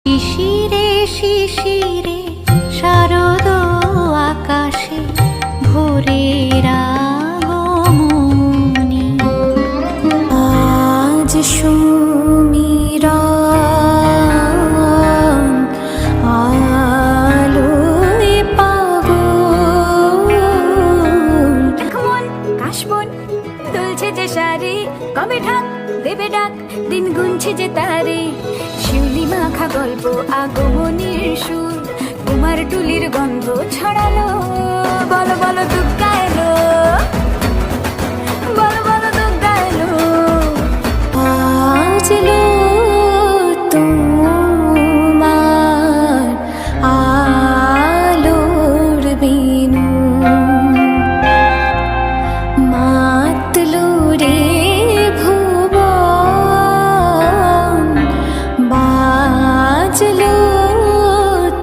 শিশিরে শিশিরে শারদ আকাশে ভোরের আগমনী, আজ সুমিরন আলোয় পাগল। কাশবন দুলছে যে শাড়ি, কবে ঢাক দেবে ডাক, দিন গুনছে যে তারে। শিউলি মাখা গল্প, আগমনীর সুর, কুমার টুলির গন্ধ ছড়ালো। বলো বলো দুগ্গা